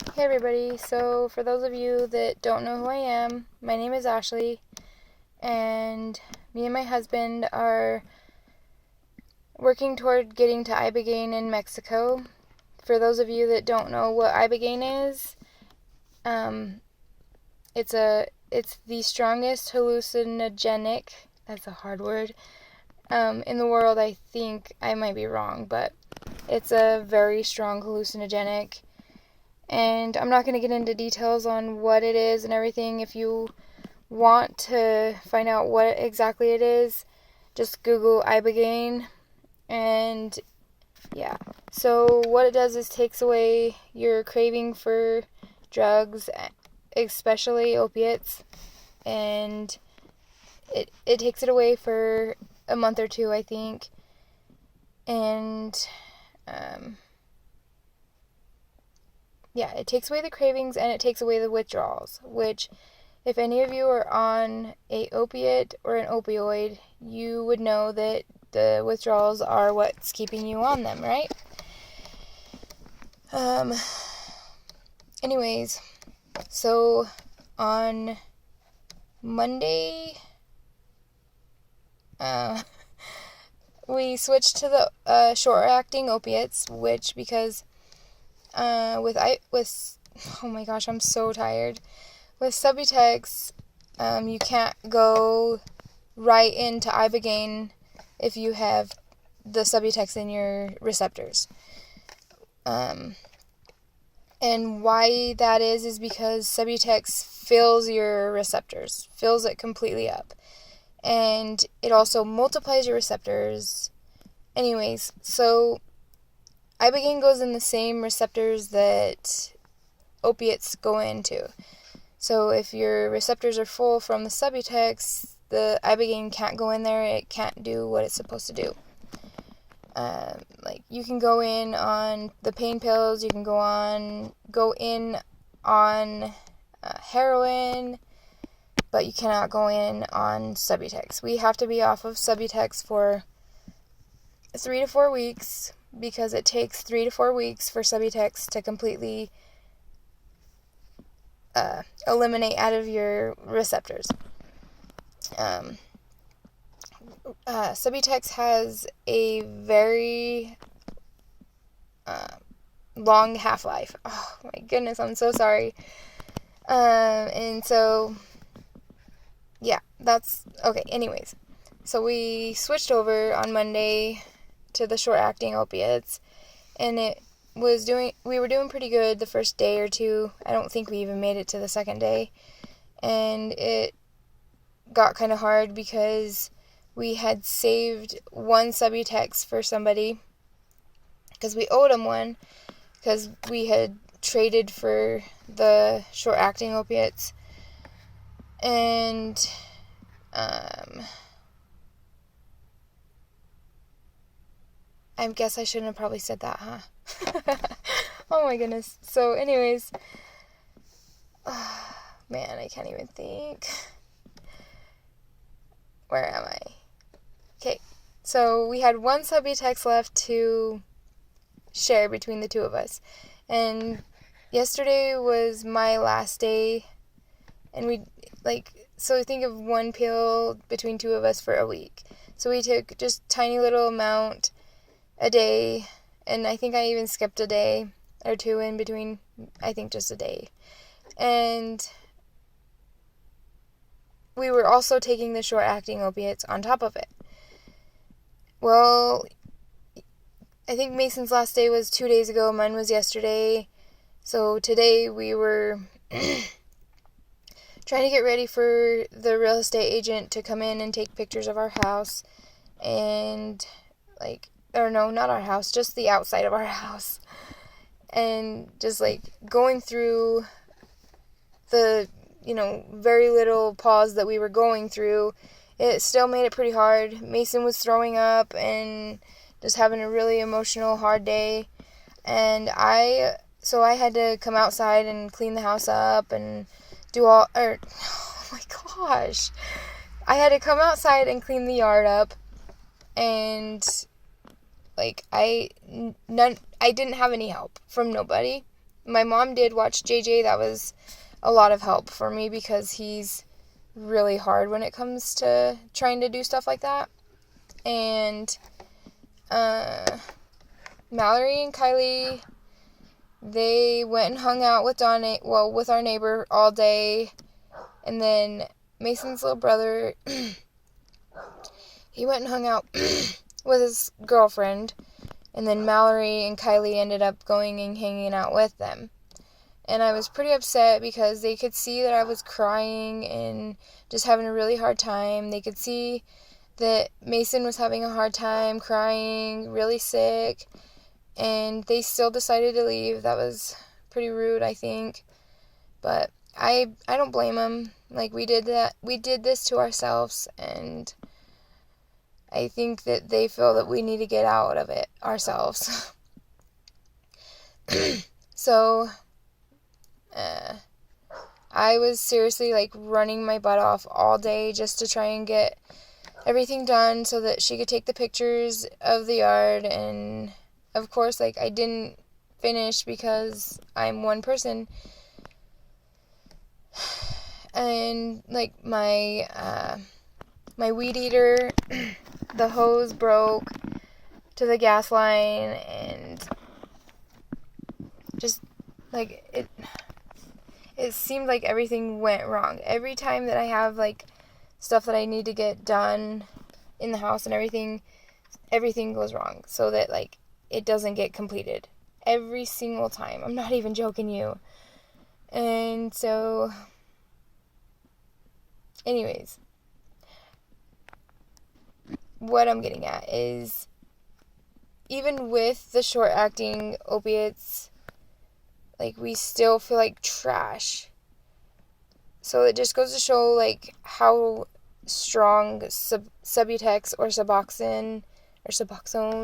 Hey everybody, so for those of you that don't know who I am, my name is Ashley, and me and my husband are working toward getting to ibogaine in Mexico. For those of you that don't know what ibogaine is, it's the strongest hallucinogenic, that's a hard word, in the world. I think I might be wrong, but it's a very strong hallucinogenic. And I'm not going to get into details on what it is and everything. If you want to find out what exactly it is, just Google ibogaine. And yeah, so what it does is takes away your craving for drugs, especially opiates, and it takes it away for a month or two, I think. And yeah, it takes away the cravings and it takes away the withdrawals, which, if any of you are on a opiate or an opioid, you would know that the withdrawals are what's keeping you on them, right? Anyways, so on Monday, we switched to the short-acting opiates, which because with oh my gosh, I'm so tired. With subutex, you can't go right into ibogaine if you have the subutex in your receptors. And why that is because subutex fills your receptors, fills it completely up. And it also multiplies your receptors. Anyways, so ibogaine goes in the same receptors that opiates go into. So if your receptors are full from the subutex, the ibogaine can't go in there. It can't do what it's supposed to do. Like you can go in on the pain pills. You can go in on heroin, but you cannot go in on subutex. We have to be off of subutex for 3 to 4 weeks because it takes 3 to 4 weeks for subutex to completely eliminate out of your receptors. Subutex has a very long half-life. Oh my goodness, I'm so sorry. And so, yeah, that's okay. Anyways, so we switched over on Monday to the short-acting opiates, and we were doing pretty good the first day or two. I don't think we even made it to the second day. And it got kind of hard because we had saved one subutex for somebody because we owed him one because we had traded for the short-acting opiates. And I guess I shouldn't have probably said that, huh? Oh my goodness. So anyways, man, I can't even think. Where am I? Okay, so we had one subutex left to share between the two of us. And yesterday was my last day, and so think of one pill between two of us for a week. So we took just tiny little amount a day, and I think I even skipped a day or two in between. I think just a day. And we were also taking the short-acting opiates on top of it. Well, I think Mason's last day was 2 days ago. Mine was yesterday. So today we were trying to get ready for the real estate agent to come in and take pictures of our house. And no, not our house, just the outside of our house. And just going through the very little pause that we were going through, it still made it pretty hard. Mason was throwing up and just having a really emotional, hard day. And so I had to come outside and clean the house up and oh my gosh. I had to come outside and clean the yard up. And I didn't have any help from nobody. my mom did watch JJ. That was a lot of help for me because he's really hard when it comes to trying to do stuff like that. And Mallory and Kylie, they went and hung out with with our neighbor all day. And then Mason's little brother, he went and hung out with his girlfriend. And then Mallory and Kylie ended up going and hanging out with them. And I was pretty upset because they could see that I was crying and just having a really hard time. They could see that Mason was having a hard time, crying, really sick. And they still decided to leave. That was pretty rude, I think. But I don't blame them. Like, we did this to ourselves, and I think that they feel that we need to get out of it ourselves. So, I was seriously, like, running my butt off all day just to try and get everything done so that she could take the pictures of the yard. And, of course, like, I didn't finish because I'm one person. And, like, my weed eater, the hose broke to the gas line, and just, like, it seemed like everything went wrong. Every time that I have, like, stuff that I need to get done in the house and everything goes wrong, so that, like, it doesn't get completed. Every single time. I'm not even joking you. And so, anyways, what I'm getting at is, even with the short-acting opiates, like, we still feel like trash. So it just goes to show, like, how strong subutex or Suboxone,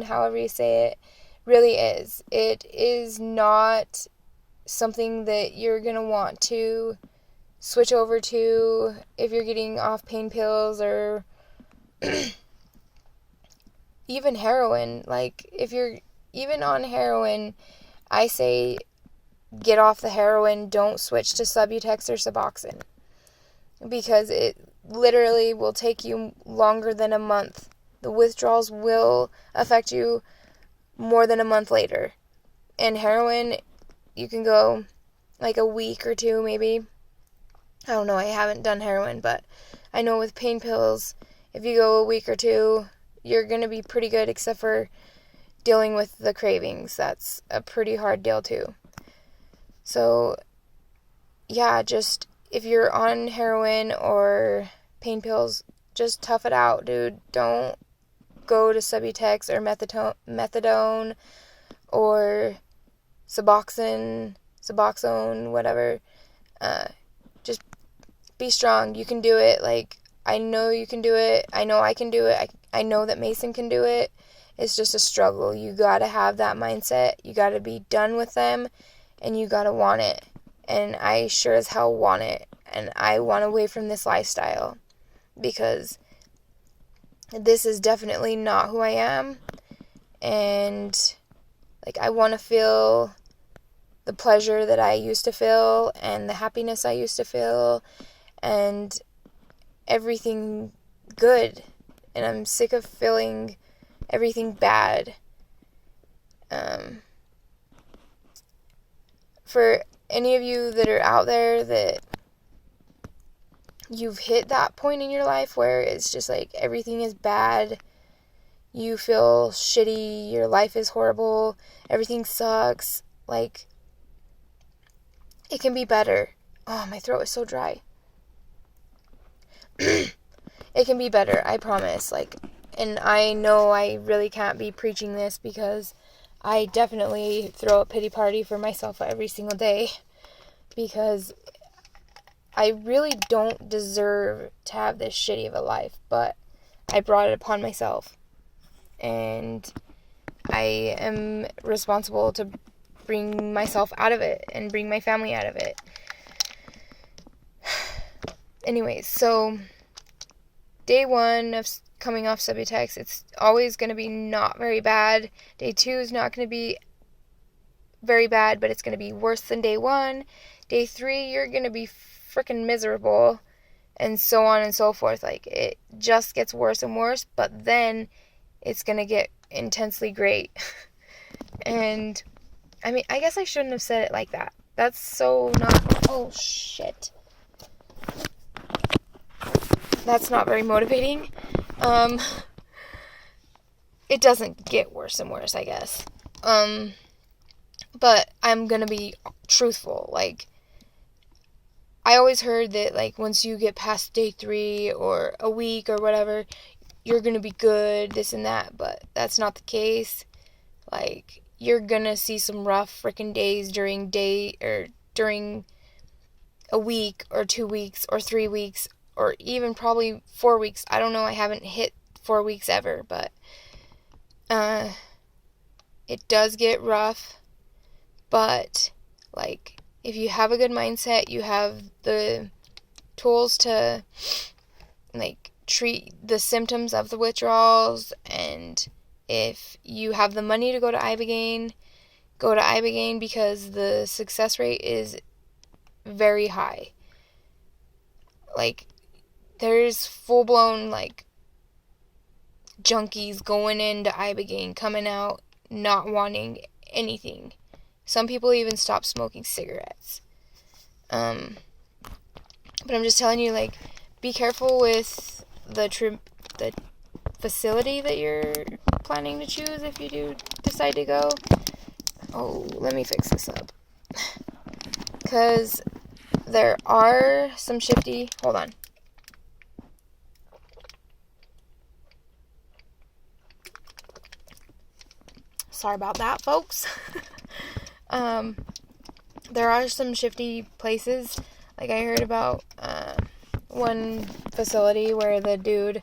however you say it, really is. It is not something that you're going to want to switch over to if you're getting off pain pills or even heroin. Like, if you're even on heroin, I say get off the heroin, don't switch to Subutex or Suboxone, because it literally will take you longer than a month. The withdrawals will affect you more than a month later. And heroin, you can go like a week or two maybe. I don't know, I haven't done heroin, but I know with pain pills, if you go a week or two, you're going to be pretty good, except for dealing with the cravings. That's a pretty hard deal too. So, yeah, just if you're on heroin or pain pills, just tough it out, dude. Don't go to Subutex or methadone or Suboxone, whatever. Just be strong. You can do it. Like, I know you can do it. I know I can do it. I know that Mason can do it. It's just a struggle. You gotta have that mindset. You gotta be done with them, and you gotta want it. And I sure as hell want it. And I want away from this lifestyle, because this is definitely not who I am. And, like, I want to feel the pleasure that I used to feel and the happiness I used to feel and everything good. And I'm sick of feeling everything bad. For any of you that are out there that you've hit that point in your life where it's just like everything is bad, you feel shitty, your life is horrible, everything sucks, like, it can be better. Oh, my throat is so dry. It can be better, I promise. Like, and I know I really can't be preaching this because I definitely throw a pity party for myself every single day, because I really don't deserve to have this shitty of a life, but I brought it upon myself, and I am responsible to bring myself out of it and bring my family out of it. Anyways, so day 1 of coming off Subutex, it's always going to be not very bad. Day 2 is not going to be very bad, but it's going to be worse than day 1. Day 3, you're going to be freaking miserable, and so on and so forth. Like, it just gets worse and worse, but then it's going to get intensely great. And, I mean, I guess I shouldn't have said it like that. That's so not... Oh, shit. That's not very motivating. It doesn't get worse and worse, I guess. But I'm gonna be truthful. Like, I always heard that, like, once you get past day 3 or a week or whatever, you're gonna be good, this and that. But that's not the case. Like, you're gonna see some rough freaking days during a week or 2 weeks or 3 weeks or even probably 4 weeks. I don't know. I haven't hit 4 weeks ever, but it does get rough. But, like, if you have a good mindset, you have the tools to, like, treat the symptoms of the withdrawals, and if you have the money to go to ibogaine, go to ibogaine, because the success rate is very high. Like, there's full-blown, like, junkies going into ibogaine, coming out not wanting anything. Some people even stop smoking cigarettes. But I'm just telling you, like, be careful with the facility that you're planning to choose if you do decide to go. Oh, let me fix this up. Because there are some shifty... Hold on. Sorry about that, folks. There are some shifty places. Like, I heard about one facility where the dude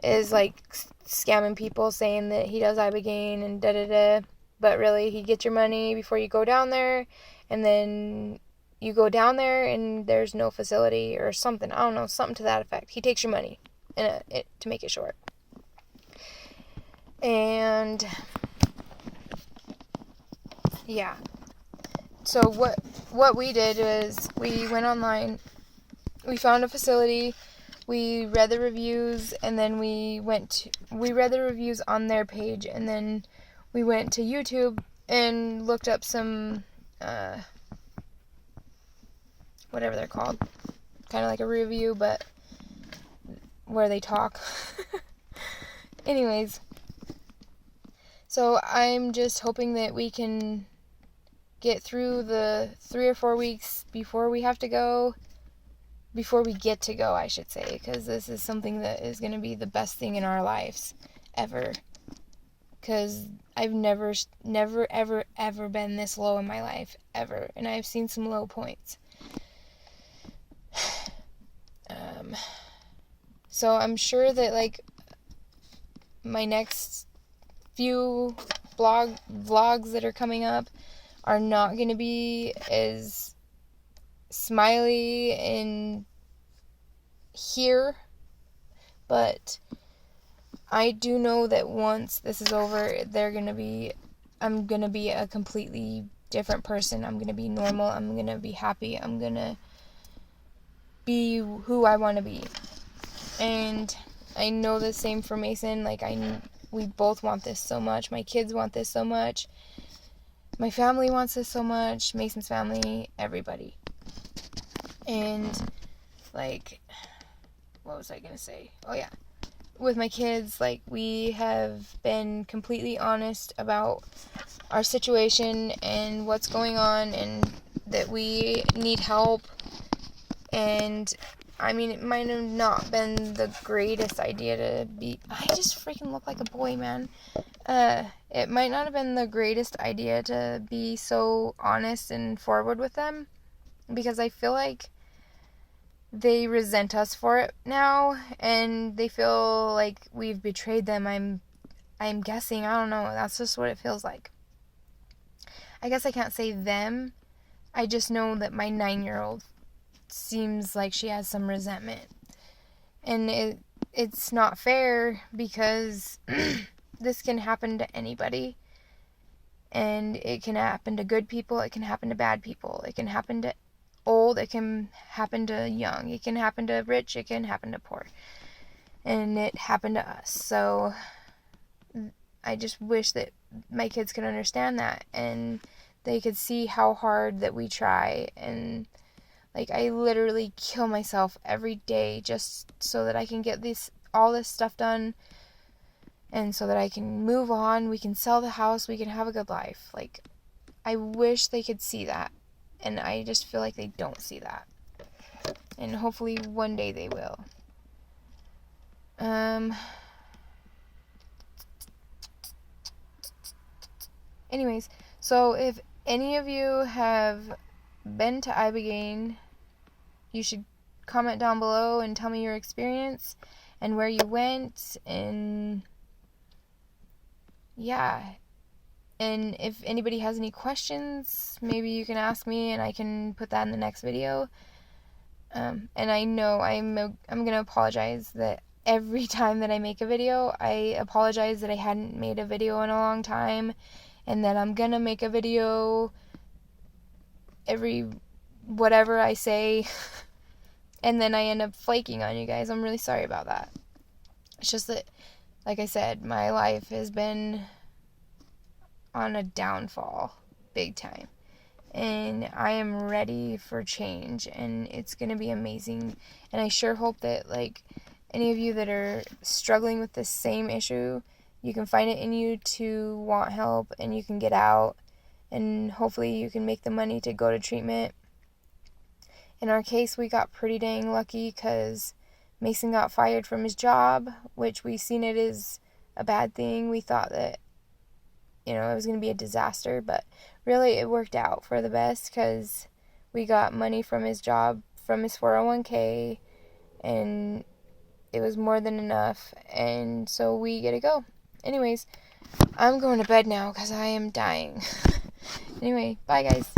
is, like, scamming people, saying that he does ibogaine and da-da-da. But really, he gets your money before you go down there, and then you go down there and there's no facility or something. I don't know, something to that effect. He takes your money, to make it short. And yeah. So what we did was we went online, we found a facility, we read the reviews, and then we read the reviews on their page, and then we went to YouTube and looked up some, whatever they're called, kind of like a review, but where they talk. Anyways, so I'm just hoping that we can get through the 3 or 4 weeks before we get to go, I should say, because this is something that is going to be the best thing in our lives ever, because I've never, ever been this low in my life, ever, and I've seen some low points. So I'm sure that, like, my next few vlogs that are coming up are not going to be as smiley and here, but I do know that once this is over, I'm going to be a completely different person. I'm going to be normal. I'm going to be happy. I'm going to be who I want to be. And I know the same for Mason. Like, we both want this so much. My kids want this so much. My family wants this so much. Mason's family, everybody. And, like, what was I going to say? Oh, yeah. With my kids, like, we have been completely honest about our situation and what's going on, and that we need help. And, I mean, it might have not been the greatest idea to be... I just freaking look like a boy, man. It might not have been the greatest idea to be so honest and forward with them, because I feel like they resent us for it now, and they feel like we've betrayed them. I'm guessing. I don't know. That's just what it feels like. I guess I can't say them. I just know that my 9-year-old seems like she has some resentment. And it's not fair, because this can happen to anybody. And it can happen to good people, it can happen to bad people, it can happen to old, it can happen to young, it can happen to rich, it can happen to poor. And it happened to us. So I just wish that my kids could understand that, and they could see how hard that we try. And like, I literally kill myself every day just so that I can get all this stuff done, and so that I can move on, we can sell the house, we can have a good life. Like, I wish they could see that, and I just feel like they don't see that. And hopefully one day they will. Anyways, so if any of you have been to ibogaine, you should comment down below and tell me your experience and where you went, and yeah. And if anybody has any questions, maybe you can ask me and I can put that in the next video. And I know I'm gonna apologize that every time that I make a video, I apologize that I hadn't made a video in a long time, and that I'm gonna make a video every whatever I say, and then I end up flaking on you guys. I'm really sorry about that. It's just that, like I said, my life has been on a downfall big time, and I am ready for change, and it's going to be amazing. And I sure hope that, like, any of you that are struggling with this same issue, you can find it in you to want help, and you can get out, and hopefully you can make the money to go to treatment. In our case, we got pretty dang lucky because Mason got fired from his job, which we seen it as a bad thing. We thought that, it was going to be a disaster, but really it worked out for the best because we got money from his job, from his 401k, and it was more than enough, and so we get to go. Anyways, I'm going to bed now because I am dying. Anyway, bye guys.